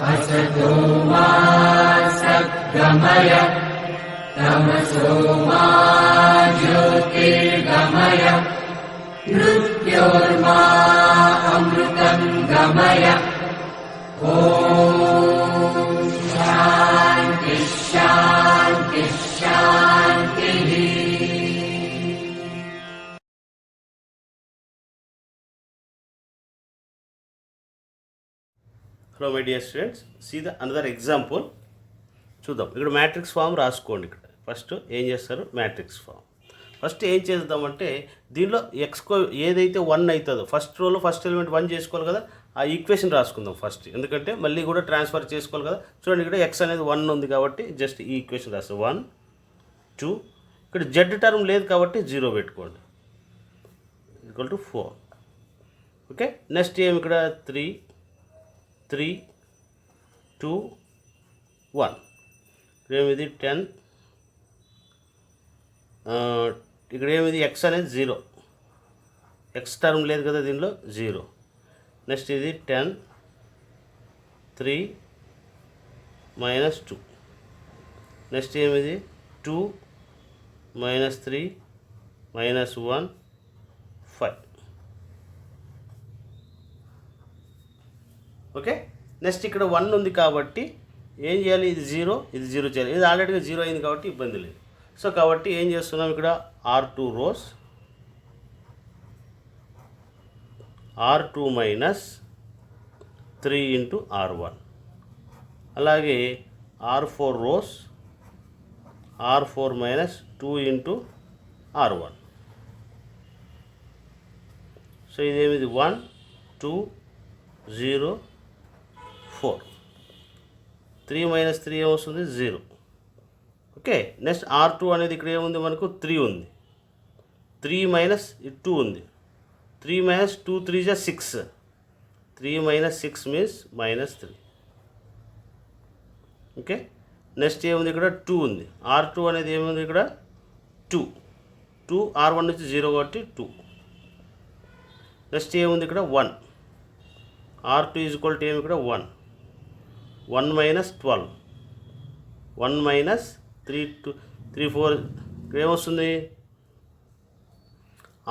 असतो मा सद्गमय तमसो मा ज्योतिर्गमय मृत्योर्मा अमृतं गमय ॐ शान्ति शान्ति शान्तिः। Hello my dear students, see the another example. చూద్దాం. ఇక్కడ మ్యాట్రిక్స్ ఫామ్ రాసుకోండి. ఇక్కడ ఫస్ట్ ఏం చేస్తారు, మ్యాట్రిక్స్ ఫామ్ ఫస్ట్ ఏం చేద్దామంటే దీనిలో ఎక్స్కో ఏదైతే 1 అవుతుందో ఫస్ట్ రోలో ఫస్ట్ ఎలిమెంట్ 1 చేసుకోవాలి కదా, ఆ ఈక్వేషన్ రాసుకుందాం ఫస్ట్, ఎందుకంటే మళ్ళీ కూడా ట్రాన్స్ఫర్ చేసుకోవాలి కదా. చూడండి ఇక్కడ ఎక్స్ అనేది 1 ఉంది కాబట్టి జస్ట్ ఈ ఈక్వేషన్ రాస్తాం 1 2. ఇక్కడ జెడ్ టర్మ్ లేదు కాబట్టి 0 పెట్టుకోండి, ఈక్వల్ టు 4. ఓకే, నెక్స్ట్ ఏమి ఇక్కడ 3 3 2 1. ఏమిది 10. ఇక్కడ ఏమిది ఎక్స్ అనేది 0, ఎక్స్ టర్మ్ లేదు కదా దీనిలో 0. నెక్స్ట్ ఇది 10 3 -2. నెక్స్ట్ ఏమిది 2 -3 -1 5. ఓకే, నెక్స్ట్ ఇక్కడ 1 ఉంది కాబట్టి ఏం చేయాలి, ఇది 0 ఇది 0 చేయాలి. ఇది ఆల్రెడీగా 0 అయింది కాబట్టి ఇబ్బంది లేదు. సో కాబట్టి ఏం చేస్తున్నాం, ఇక్కడ R2 రోస్ R2 -3 × R1, అలాగే R4 rows R4 -2 × R1. So ఇదేమిది 1 2 0 4. 3 - 3 ఏమొస్తుంది 0. ఓకే, నెక్స్ట్ R2 అనేది ఇక్కడ ఏముంది మనకు 3 ఉంది, 3 - 2 ఉంది, 3 - 2 3 = 6, 3 - 6 మీన్స్ -3. ఓకే, నెక్స్ట్ ఏముంది ఇక్కడ 2 ఉంది, R2 అనేది ఏముంది ఇక్కడ 2 R1 నుంచి 0 కాబట్టి 2. నెక్స్ట్ ఏముంది ఇక్కడ 1, R2 = ఏమి ఇక్కడ 1 1 - 12 1 - 3 2 3 4. ఇక్కడ ఏమొస్తుంది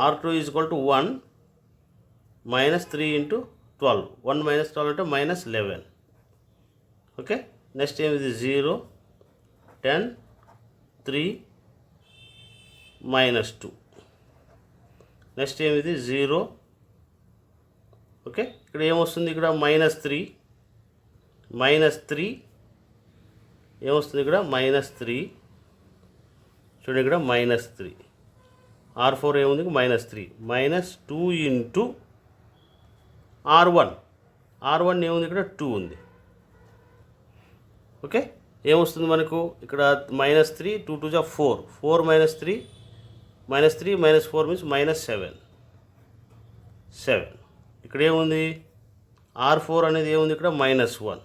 R2 = 1 -3 × 12 1 - 12 అంటే -11. ఓకే, నెక్స్ట్ ఏమిది 0 10 3 -2. నెక్స్ట్ ఏమిది 0. ఓకే, ఇక్కడ ఏమొస్తుంది ఇక్కడ -3 ఏమొస్తుంది ఇక్కడ -3. చూడండి ఇక్కడ -3. R4 ఏముంది -3 -2 × R1 ఏముంది ఇక్కడ 2 ఉంది. ఓకే, ఏమొస్తుంది మనకు ఇక్కడ -3 2 2 = 4 4 -3 -3 -4 మీన్స్ -7. ఇక్కడ ఏముంది R4 అనేది ఏముంది ఇక్కడ -1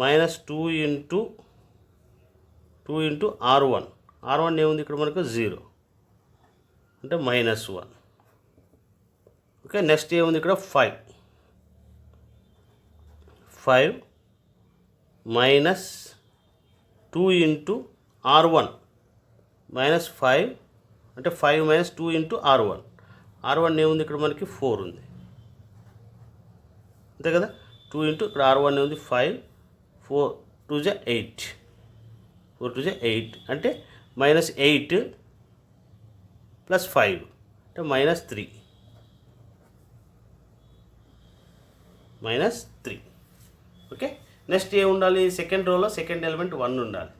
-2 × R1 ఏముంది ఇక్కడ మనకు 0 అంటే -1. ఓకే, నెక్స్ట్ ఏముంది ఇక్కడ 5 -2 × R1 -5 అంటే 5 - 2 × R1 ఏముంది ఇక్కడ మనకి 4 ఉంది, అంతే కదా. 2 × ఇక్కడ R1 ఉంది 5 4 2 = 8 4 2 = 8 అంటే -8 + 5 అంటే -3 ఓకే, నెక్స్ట్ ఏం ఉండాలి, సెకండ్ రోలో సెకండ్ ఎలిమెంట్ 1 ఉండాలి,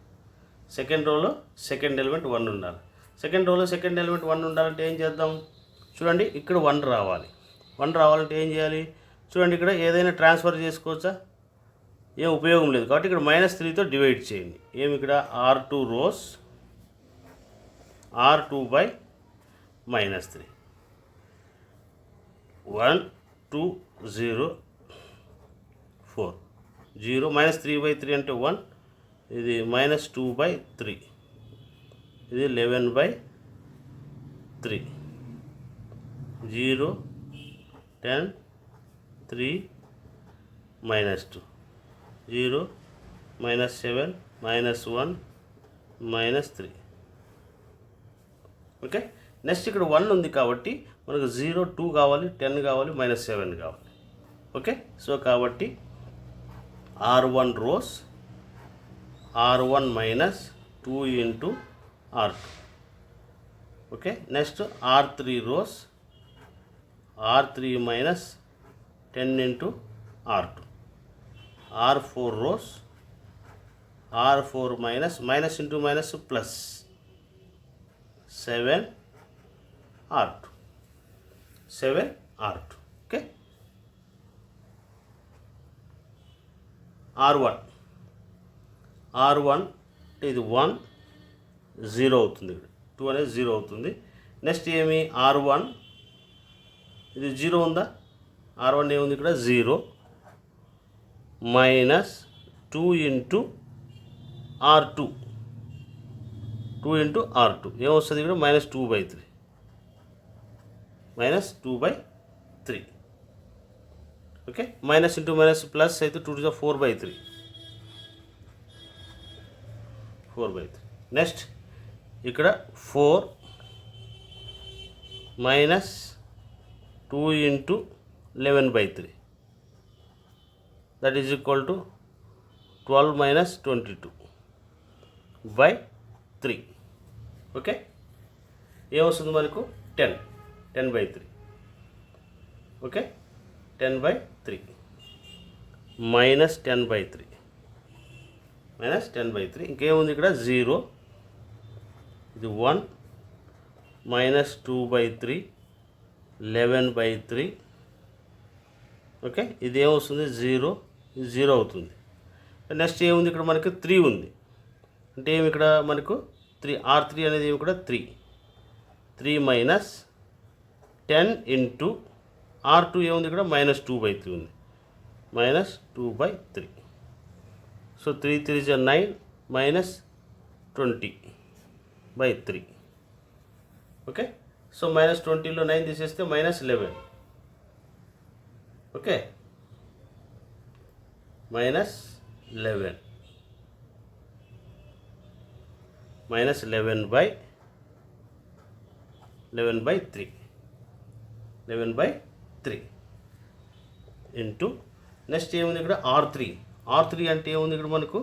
సెకండ్ రోలో సెకండ్ ఎలిమెంట్ 1 ఉండాలి. సెకండ్ రోలో సెకండ్ ఎలిమెంట్ 1 ఉండాలంటే ఏం చేద్దాం, చూడండి ఇక్కడ 1 రావాలి. 1 రావాలంటే ఏం చేయాలి, చూడండి ఇక్కడ ఏదైనా ట్రాన్స్ఫర్ చేసుకోవచ్చా, ఏం ఉపయోగం లేదు కాబట్టి ఇక్కడ -3తో డివైడ్ చేయండి. ఏమి ఇక్కడ R2 రోస్ R2/-3 1 2 0 4 0 -3/3 అంటే 1, ఇది -2/3, ఇది 11/3 0 10 3 -2 0 -7 -1 -3. ఓకే, నెక్స్ట్ ఇక్కడ 1 ఉంది కాబట్టి మనకు 0 2 కావాలి, 10 కావాలి, -7 కావాలి. ఓకే, సో కాబట్టి R1 rows R1 -2 into R2. Okay, next R3 rows R3 -10 into R2. R4 rows R4 minus into minus plus 7 R2. Okay, R1 ఇది 1 0 అవుతుంది, ఇక్కడ 2 అనేది 0 అవుతుంది. నెక్స్ట్ ఏమి R1 ఇది 0 ఉందా, R1 ఏముంది ఇక్కడ 0 -2 ఇంటూ R2. 2 ఇంటూ R2 ఏమొస్తుంది ఇక్కడ -2/3. Okay, minus into minus plus అయితే 2 to the 4/3. నెక్స్ట్ ఇక్కడ 4 -2 into 11/3 that is equal to 12 - 22/3. Okay, ఏమొస్తుంది మనకు 10/3. ఓకే, 10/3 -10/3 ఇంకేముంది ఇక్కడ 0 ఇది 1 -2/3 11/3. ఓకే, ఇది ఏమొస్తుంది 0 అవుతుంది. నెక్స్ట్ ఏముంది ఇక్కడ మనకి 3 ఉంది, అంటే ఏమి ఇక్కడ మనకు 3 R3 అనేది ఏమి ఇక్కడ 3 -10 ఇంటూ R2 ఏముంది ఇక్కడ -2/3 ఉంది, -2/3. So 3 3 is 9 -20/3. ఓకే, సో -20లో 9 తీసేస్తే -11. ఓకే, -11 11/3 ఇంటూ నెక్స్ట్ ఏముంది ఇక్కడ R3 అంటే ఏముంది ఇక్కడ మనకు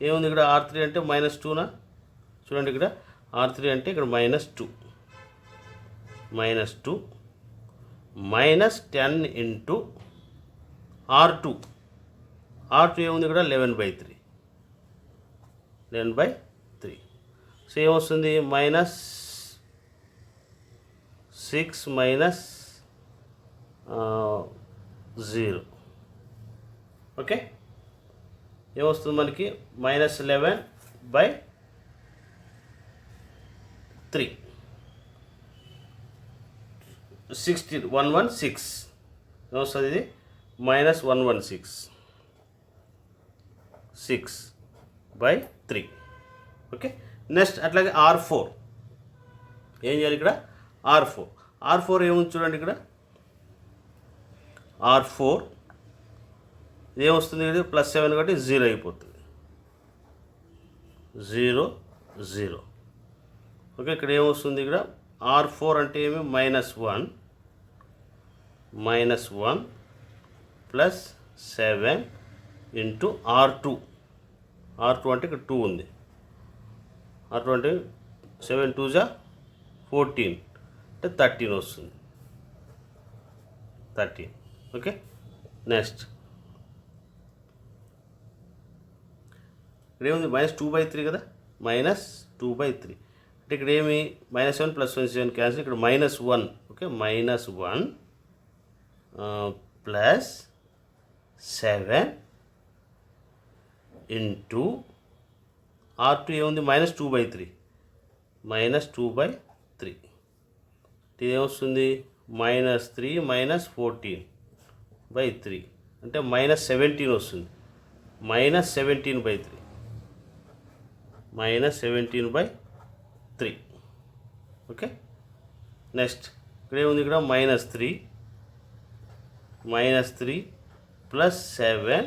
ఏముంది ఇక్కడ R3 అంటే -2నా, చూడండి ఇక్కడ R3 అంటే ఇక్కడ -2 -10 ఇంటూ R2 ఏముంది ఇక్కడ 11/3. సో ఏమొస్తుంది -6 -0. ఓకే, ఏమొస్తుంది మనకి -11/3 16 116 ఏమొస్తుంది ఇది -116 6/3. ఓకే, నెక్స్ట్ అట్లాగే R4 ఏం చేయాలి ఇక్కడ R4 ఏముంది చూడండి ఇక్కడ R4 ఏమొస్తుంది ఇది +7 కాబట్టి 0 అయిపోతుంది 0. ఓకే, ఇక్కడ ఏమొస్తుంది ఇక్కడ R4 అంటే ఏమి -1 +7 ఇంటూ R2 అంటే ఇక్కడ 2 ఉంది, R2 అంటే 7 2 = 14 అంటే 13 వస్తుంది 13. ఓకే, నెక్స్ట్ ఇక్కడ ఏముంది -2/3 కదా, -2/3 అంటే ఇక్కడ ఏమి -7 + 1 7 క్యాన్సిల్, ఇక్కడ -1. ఓకే, -1 +7 ఇంటూ R2 ఏముంది -2/3 ఇది ఏమొస్తుంది -3 -14/3 అంటే -17 వస్తుంది -17/3. ఓకే, నెక్స్ట్ ఇక్కడ ఏముంది ఇక్కడ -3 -3 ప్లస్ 7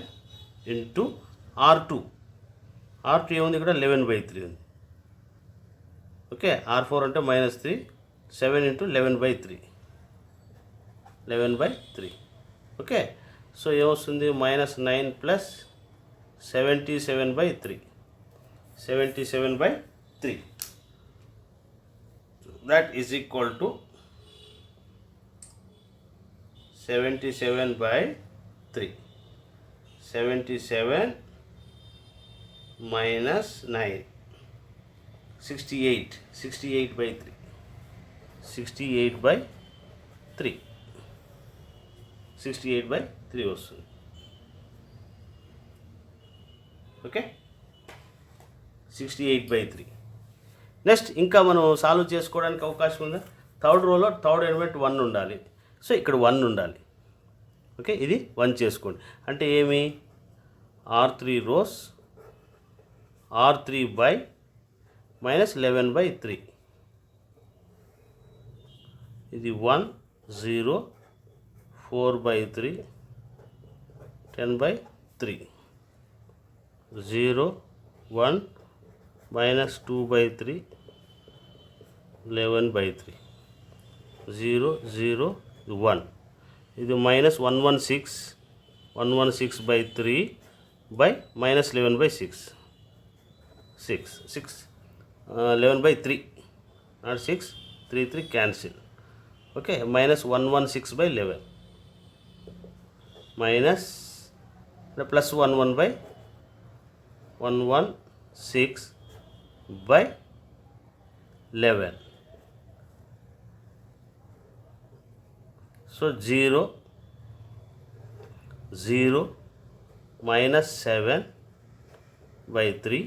ఇంటూ R2 ఏముంది ఇక్కడ 11/3 ఉంది. ఓకే, R4 అంటే -3, 7 ఇంటూ 11/3. ఓకే, సో ఏమొస్తుంది -9 plus 77/3. That is equal to 77/3. 77 minus 9, 68. 68/3. 68/3. 68/3 వస్తుంది. ఓకే, 68/3. నెక్స్ట్ ఇంకా మనం సాల్వ్ చేసుకోవడానికి అవకాశం ఉందా? థర్డ్ రోలో థర్డ్ ఎలిమెంట్ 1 ఉండాలి. సో ఇక్కడ 1 ఉండాలి. ఓకే, ఇది 1 చేసుకోండి. అంటే ఏమి R3 రోస్ R3 బై -11/3. ఇది 1 0 4/3 10/3. 0 1 -2/3 11/3. 0 0 1. ఇది -116/3 by -11/6. 11/3 not 6, 3 cancel. Okay, -116/11 minus plus 116/11. So 0 0 -7/3.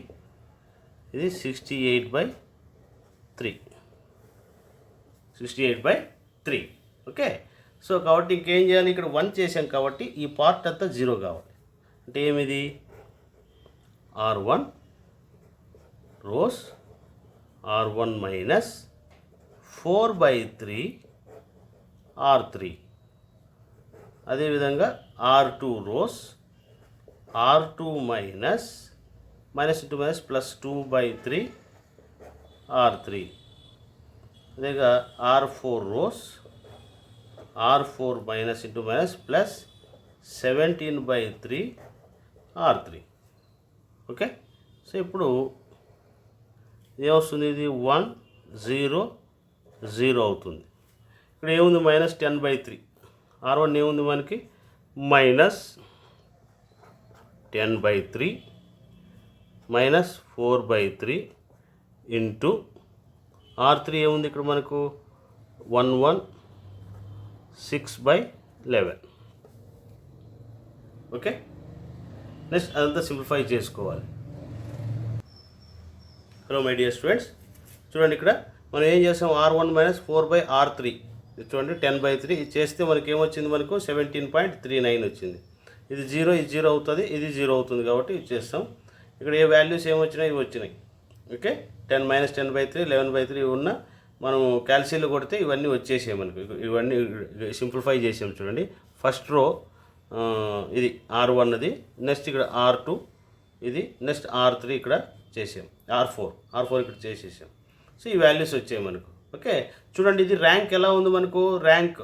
ఇది 68/3. ఓకే, సో కాబట్టి ఇంకేం చేయాలి? ఇక్కడ 1 చేసాం కాబట్టి ఈ పార్ట్ అంతా 0 కావాలి. అంటే ఏమిది R1 rows R1 minus 4/3 R3. అదేవిధంగా R2 rows R2 minus into minus plus 2/3 R3. అదేగా R4 rows R4 minus into minus plus 17/3 R3. Okay, so ఇప్పుడు ఏమొస్తుంది? ఇది 1 0 0 అవుతుంది. ఇక్కడ ఏముంది? -10/3. R1 ఏముంది మనకి? -10/3 -4/3 ఇంటూ R3 ఏముంది ఇక్కడ మనకు? 116/11. ఓకే, నెక్స్ట్ అదంతా సింప్లిఫై చేసుకోవాలి. హలో మై డియర్ స్టూడెంట్స్, చూడండి ఇక్కడ మనం ఏం చేస్తాం? R1 - 4/R3. చూడండి 10/3. ఇది చేస్తే మనకి ఏమొచ్చింది? మనకు 17.39 వచ్చింది. ఇది 0 ఇది 0 అవుతుంది, ఇది 0 అవుతుంది కాబట్టి ఇది చేస్తాం. ఇక్కడ ఏ వాల్యూస్ ఏమొచ్చినాయి? ఇవి వచ్చినాయి. ఓకే, 10 - 10/3 11/3 ఉన్న మనం క్యాల్సియంలో కొడితే ఇవన్నీ వచ్చేసాయి మనకు. ఇవన్నీ సింప్లిఫై చేసాం. చూడండి ఫస్ట్ రో ఇది R1 అది, నెక్స్ట్ ఇక్కడ R2 ఇది, నెక్స్ట్ R3 ఇక్కడ చేసాం, R4 ఇక్కడ చేసేసాం. సో ఈ వాల్యూస్ వచ్చాయి మనకు. ఓకే, చూడండి ఇది ర్యాంక్ ఎలా ఉంది మనకు? ర్యాంక్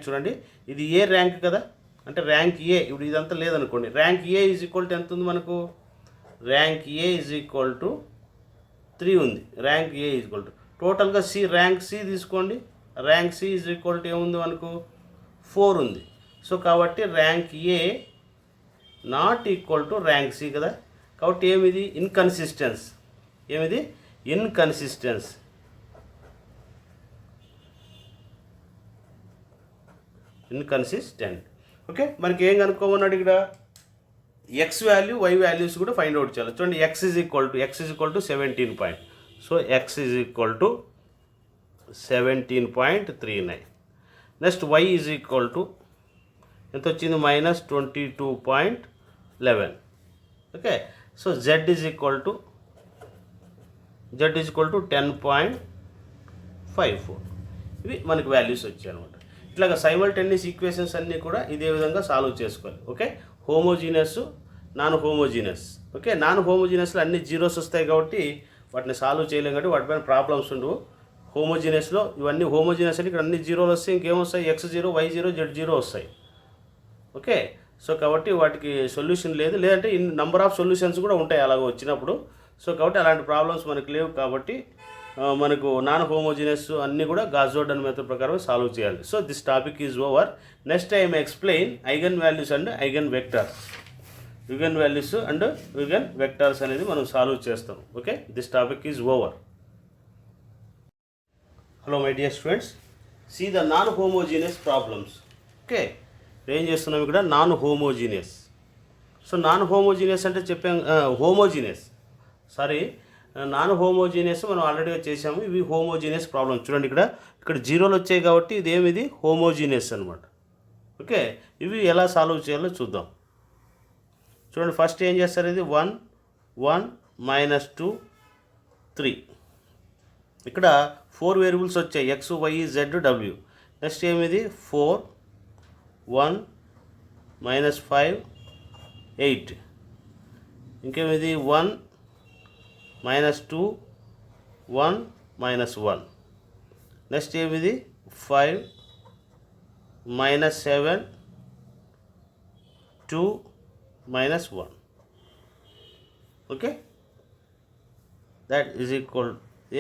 చూడండి, ఇది ఏ ర్యాంక్ కదా, అంటే ర్యాంక్ ఏ. ఇప్పుడు ఇదంతా లేదనుకోండి, rank A is equal to ఎంత ఉంది మనకు? Rank A is equal to 3 ఉంది. Rank A is equal to టోటల్గా ర్యాంక్ సి తీసుకోండి. Rank C is equal to ఏముంది మనకు? 4 ఉంది. సో కాబట్టి rank A not equal to rank C కదా. కాబట్టి ఏమిది? ఇన్కన్సిస్టెన్స్. ఏమిది? ఇన్కన్సిస్టెన్స్. ఇన్కన్సిస్టెంట్. ఓకే, మనకి ఏం కనుక్కోమన్నాడు ఇక్కడ? ఎక్స్ వాల్యూ వై వాల్యూస్ కూడా ఫైండ్ అవుట్ చేయాలి. చూడండి x is equal to 17 point. So x is equal to 17.39. Next y is equal to ఎంత వచ్చింది? -22.11. Okay, so z is equal to 10.54. ఇవి మనకి వాల్యూస్ వచ్చాయి అనమాట. ఇట్లాగా సైమల్టేనియస్ ఈక్వేషన్స్ అన్నీ కూడా ఇదే విధంగా సాల్వ్ చేసుకోవాలి. Okay, homogeneous, non homogeneous. Okay, non హోమోజీనియస్లో అన్ని జీరోస్ వస్తాయి కాబట్టి వాటిని సాల్వ్ చేయలేం కాబట్టి వాటిపైన ప్రాబ్లమ్స్ ఉండవు. హోమోజీనియస్లో ఇవన్నీ హోమోజీనియస్ అంటే ఇక్కడ అన్ని జీరోలు వస్తాయి, ఇంకేమొస్తాయి x0 y0 z0 వస్తాయి. ఓకే, సో కాబట్టి వాటికి సొల్యూషన్ లేదు, లేదంటే ఇన్ నంబర్ ఆఫ్ సొల్యూషన్స్ కూడా ఉంటాయి అలాగ వచ్చినప్పుడు. సో కాబట్టి అలాంటి ప్రాబ్లమ్స్ మనకు లేవు కాబట్టి మనకు నాన్ హోమోజీనియస్ అన్నీ కూడా గాస్ జోర్డాన్ మెథడ్ ప్రకారం సాల్వ్ చేయాలి. So this topic is over. Next I explain eigenvalues and eigenvectors. Eigenvalues and eigenvectors అనేది మనం సాల్వ్ చేస్తాం. Okay, this topic is over. Hello my dear students, see the non homogeneous problems. Okay, ఏం చేస్తున్నాం ఇక్కడ? Non homogeneous. So non homogeneous అంటే చెప్పాం, homogeneous non homogeneous మనం ఆల్రెడీగా చేసాము. ఇవి హోమోజీనియస్ ప్రాబ్లమ్స్. చూడండి ఇక్కడ జీరోలు వచ్చాయి కాబట్టి ఇదేమిది హోమోజీనియస్ అనమాట. ఓకే, ఇవి ఎలా సాల్వ్ చేయాలో చూద్దాం. చూడండి, ఫస్ట్ ఏం చేస్తారు? ఇది 1 1 -2 3. ఇక్కడ 4 వేరియబుల్స్ వచ్చాయి, x y z w. Next ఏమిది? 4 1 -5 8. ఇంకేమిది? 1 -2 1 -1. నెక్స్ట్ ఏమిది? 5 -7 2 -1. ఓకే, దట్ ఈజ్ ఈక్వల్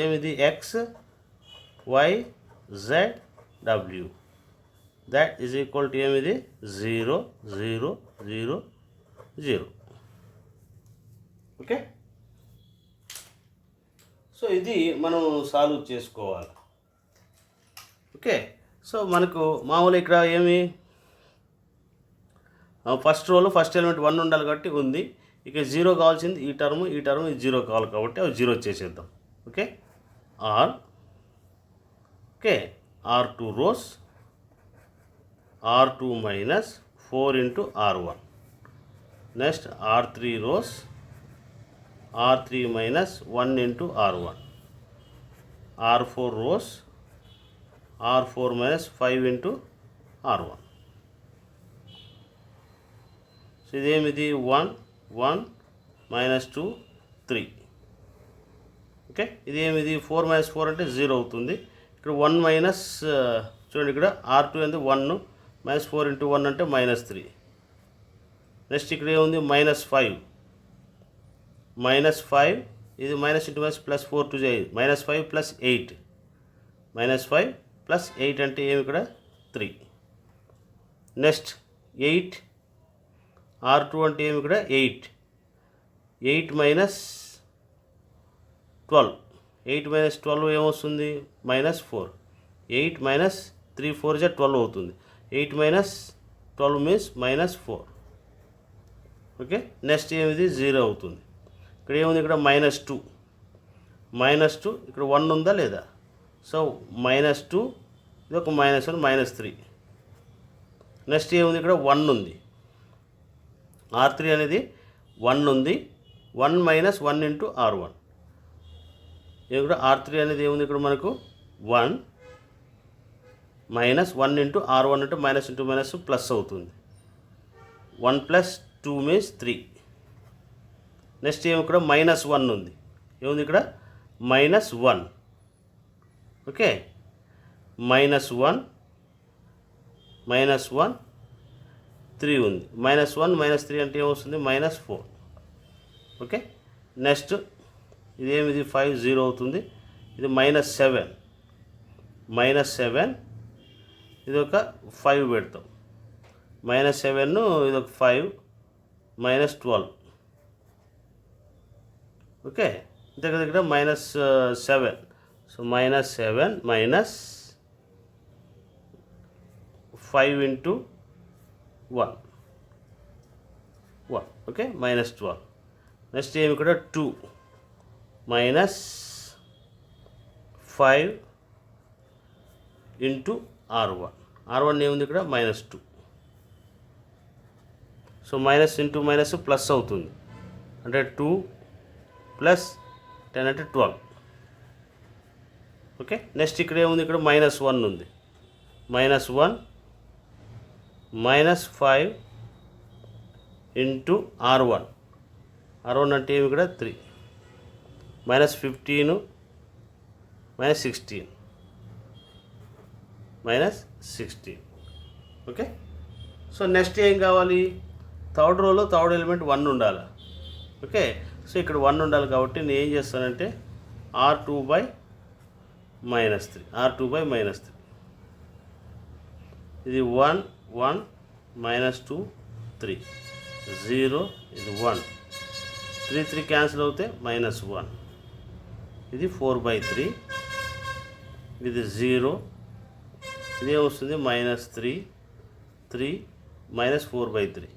ఏమిది? x y z w. That is equal to ఏమిది? 0 0 0 0. ఓకే, సో ఇది మనం సాల్వ్ చేసుకోవాలి. ఓకే, సో మనకు మామూలు ఇక్కడ ఏమి ఫస్ట్ రోలో ఫస్ట్ ఎలిమెంట్ 1 ఉండాలి కాబట్టి ఉంది. ఇక 0 కావాల్సింది ఈ టర్మ్ ఇది 0 కావాలి కాబట్టి అవి 0 చేసేద్దాం. Okay, R2 rows R2 minus 4 into R1. Next R3 rows R3 minus 1 into R1. R4 rows R4 minus 5 into R1. So ఇదేమిది? 1 1 -2 3. ఓకే, ఇదేమిది? 4 - 4 అంటే 0 అవుతుంది. ఇక్కడ 1 మైనస్ చూడండి, ఇక్కడ R2 అనేది 1 -4 into 1 అంటే -3. నెక్స్ట్ ఇక్కడ ఏముంది? -5 ఇది మైనస్ ఇంటూ మైనస్ ప్లస్ 4 2 -5 + 8 -5 + 8 అంటే ఏమి? ఇక్కడ 3. నెక్స్ట్ 8 R2 అంటే ఏమి? ఇక్కడ 8 -12 -12 ఏమొస్తుంది? -4. 8 - 3 4 12 అవుతుంది. 8 - 12 మీన్స్ -4. ఓకే, నెక్స్ట్ ఏమిది? 0 అవుతుంది. ఇక్కడ ఏముంది? ఇక్కడ -2 ఇక్కడ 1 ఉందా లేదా? సో -2 ఇది ఒక -1 -3. నెక్స్ట్ ఏముంది? ఇక్కడ 1 ఉంది. R3 అనేది 1 ఉంది. 1 - 1 into R1. ఇక్కడ R3 అనేది ఏముంది? ఇక్కడ మనకు 1 -1 into R1 అంటే మైనస్ ఇంటూ మైనస్ ప్లస్ అవుతుంది. 1 + 2 మీన్స్ 3. నెక్స్ట్ ఏమి? ఇక్కడ -1 ఉంది. ఏముంది? ఇక్కడ -1. ఓకే, -1 3 ఉంది. -1 -3 అంటే ఏమొస్తుంది? -4. Okay, next ఇదేమిది? 5 0 అవుతుంది. ఇది -7 ఇది ఒక 5 పెడతాం. -7 ఇది ఒక 5 -12. ఓకే, దగ్గర దగ్గర -7. So -7 -5 into 1. ఓకే, -12. నెక్స్ట్ ఏమి? ఇక్కడ 2 -5 into R1. R1 ఏముంది? ఇక్కడ -2. So minus into minus plus అవుతుంది. అంటే 2 + 10 అంటే 12. ఓకే, నెక్స్ట్ ఇక్కడ ఏముంది? ఇక్కడ -1 ఉంది. -1 -5 ఇంటూ R1 అంటే ఏమి ఇక్కడ 3 -15 -16 -16. ఓకే. సో నెక్స్ట్ ఏం కావాలి, థర్డ్ రోలో థర్డ్ ఎలిమెంట్ 1 ఉండాలి. ఓకే. సో ఇక్కడ 1 ఉండాలి కాబట్టి నేను ఏం చేస్తానంటే R2 బై -3 ఇది 1 1 -2 3 0 ఇది 1 3 3 క్యాన్సిల్ అవుతే -1 ఇది 4/3 ఇది 0 ఇదే వస్తుంది -3 3 -4/3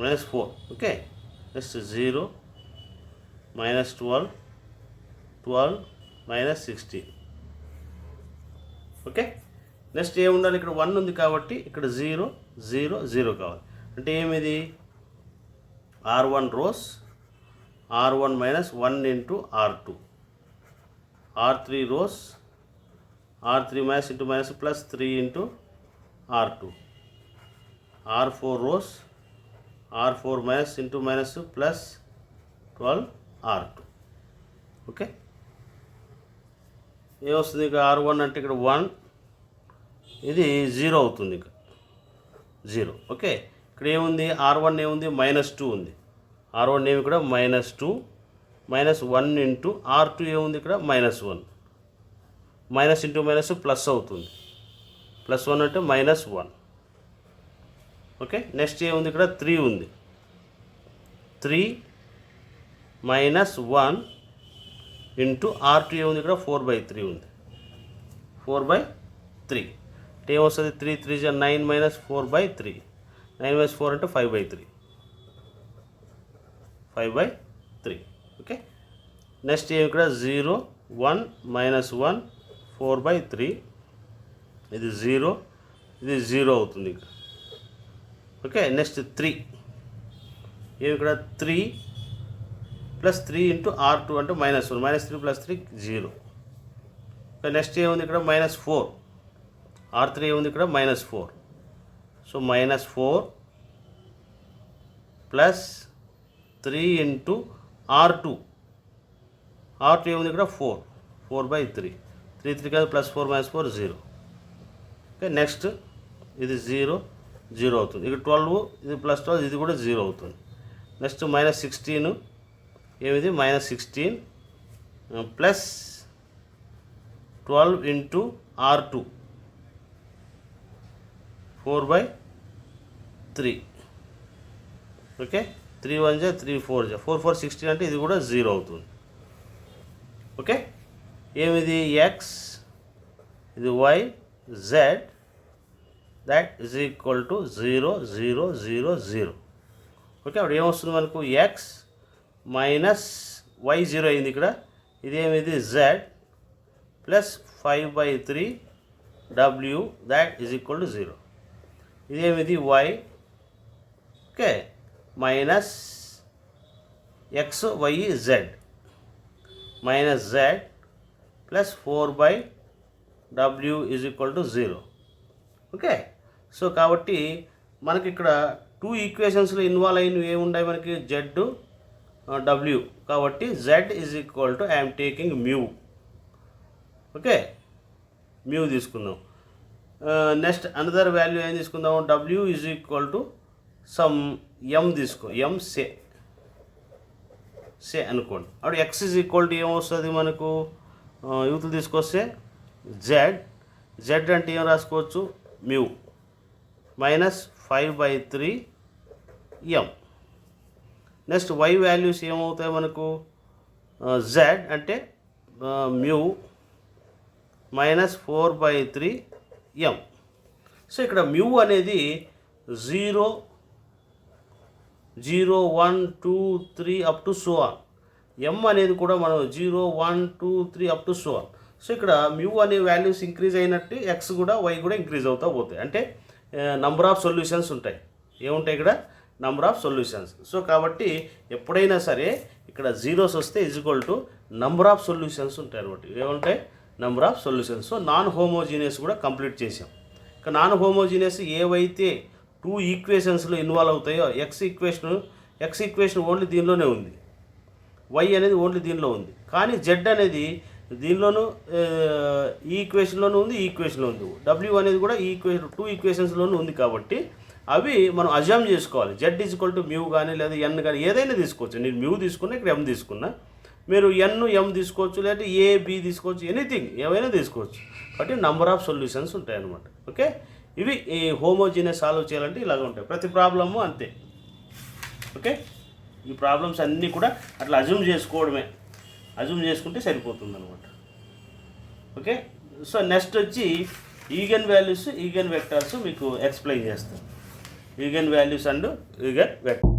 -4. ఓకే. నెక్స్ట్ 0 -12 12 -16. ఓకే. నెక్స్ట్ ఏముండాలి, ఇక్కడ 1 ఉంది కాబట్టి ఇక్కడ 0 0 0 కావాలి. అంటే ఏమిది R1 rows R1 -1 into R2 R3 rows R3 into plus 3 into R2 R4 rows R4 into plus 12 R2. Okay. ఏమొస్తుంది ఇక R1 అంటే ఇక్కడ 1 ఇది 0 అవుతుంది, ఇక 0. ఓకే. ఇక్కడ ఏముంది R1 ఏముంది -2 ఉంది, R1 ఏమి ఇక్కడ -2 -1 ఇంటూ R2 ఏముంది ఇక్కడ -1 మైనస్ ఇంటూ మైనస్ ప్లస్ అవుతుంది, +1 అంటే -1. ఓకే. నెక్స్ట్ ఏముంది ఇక్కడ 3 ఉంది, 3 -1 ఇంటూ R2 ఏముంది ఇక్కడ 4/3 ఉంది, 4/3 అంటే ఏమొస్తుంది 3 3 9 -4/3 9 - 4 అంటే 5/3 5/3. ఓకే. నెక్స్ట్ ఏమి ఇక్కడ 0 1 -1 4/3 ఇది 0 ఇది 0 అవుతుంది ఇక్కడ. ఓకే. నెక్స్ట్ 3 ఏమి ఇక్కడ 3 + 3 ఇంటూ R2 అంటే -1 -3 + 3 0. నెక్స్ట్ ఏముంది ఇక్కడ -4 R3 ఏముంది ఇక్కడ -4 సో -4 + 3 ఇంటూ R2 ఏముంది ఇక్కడ 4 4/3 3 3 కాదు +4 -4 0. ఓకే. నెక్స్ట్ ఇది 0 0 అవుతుంది, ఇక్కడ 12 ఇది +12 ఇది కూడా 0 అవుతుంది. నెక్స్ట్ -16 ఏమిది -16 ప్లస్ 12 ఇంటూ R2 4/3. ఓకే. 3 1 3 4 4 4 16 అంటే ఇది కూడా 0 అవుతుంది. ఓకే. ఏమిది x ఇది y z that is equal to 0 0 0 0. Okay. అప్పుడు ఏమొస్తుంది మనకు x మైనస్ y 0 అయింది ఇక్కడ, ఇదేమిది z plus 5/3 w that is equal to 0. ఇదేమిది y. Okay. Minus x y z minus z plus 4/w is equal to 0. Okay. So కాబట్టి మనకి ఇక్కడ 2 ఈక్వేషన్స్లో involve అయినవి ఏమున్నాయి మనకి z w, కాబట్టి z is equal to I'm taking mu. Okay. Mu తీసుకుందాం. Next another value ఏం తీసుకుందాం, w is equal to some m తీసుకో, m సే అనుకోండి. అప్పుడు x ఈజ్ ఈక్వల్ టు ఏమొస్తుంది మనకు, యూతులు తీసుకొస్తే z అంటే ఏం రాసుకోవచ్చు mu -5/3 m. Next y values ఏమవుతాయి మనకు, z అంటే మ్యూ -4/3 m. సో ఇక్కడ మ్యూ అనేది 0 0 1 2 3 up to so on, m అనేది కూడా మనం 0 1 2 3 up to so on. So ఇక్కడ మ్యూ అనే వాల్యూస్ ఇంక్రీజ్ అయినట్టు x కూడా y కూడా ఇంక్రీజ్ అవుతూ పోతాయి, అంటే నంబర్ ఆఫ్ సొల్యూషన్స్ ఉంటాయి. ఏముంటాయి ఇక్కడ నంబర్ ఆఫ్ సొల్యూషన్స్. సో కాబట్టి ఎప్పుడైనా సరే ఇక్కడ జీరోస్ వస్తే is equal to number of solutions ఉంటాయి అనమాట. ఏముంటాయి number of solutions. So non homogeneous కూడా కంప్లీట్ చేసాం. ఇక నాన్ హోమోజీనియస్ ఏవైతే 2 ఈక్వేషన్స్లో ఇన్వాల్వ్ అవుతాయో ఎక్స్ ఈక్వేషన్ ఓన్లీ దీనిలోనే ఉంది, వై అనేది ఓన్లీ దీనిలో ఉంది, కానీ జెడ్ అనేది దీనిలోనూ ఈ ఈక్వేషన్లోనూ ఉంది, ఈ ఈక్వేషన్లో ఉంది, డబ్ల్యూ అనేది కూడా ఈ 2 ఈక్వేషన్స్లోనూ ఉంది. కాబట్టి అవి మనం అజ్యూమ్ చేసుకోవాలి. జెడ్ ఈక్వల్ టు మ్యూ కానీ లేదా ఎన్ కానీ ఏదైనా తీసుకోవచ్చు. నేను మ్యూ తీసుకున్నా, ఇక్కడ ఎం తీసుకున్నా, మీరు ఎన్ ఎం తీసుకోవచ్చు, లేదంటే ఏ బి తీసుకోవచ్చు, ఎనీథింగ్ ఏవైనా తీసుకోవచ్చు. కాబట్టి నంబర్ ఆఫ్ సొల్యూషన్స్ ఉంటాయన్నమాట. ఓకే, ఇవి ఈ హోమోజీనియస్ సాల్వ్ చేయాలంటే ఇలాగ ఉంటాయి. ప్రతి ప్రాబ్లము అంతే. ఓకే, ఈ ప్రాబ్లమ్స్ అన్నీ కూడా అట్లా అజ్యూమ్ చేసుకోవడమే, అజ్యూమ్ చేసుకుంటే సరిపోతుంది అనమాట. ఓకే, సో నెక్స్ట్ వచ్చి ఈగన్ వాల్యూస్, ఈగన్ వెక్టర్స్ మీకు ఎక్స్ప్లెయిన్ చేస్తాను. Again values and again vector.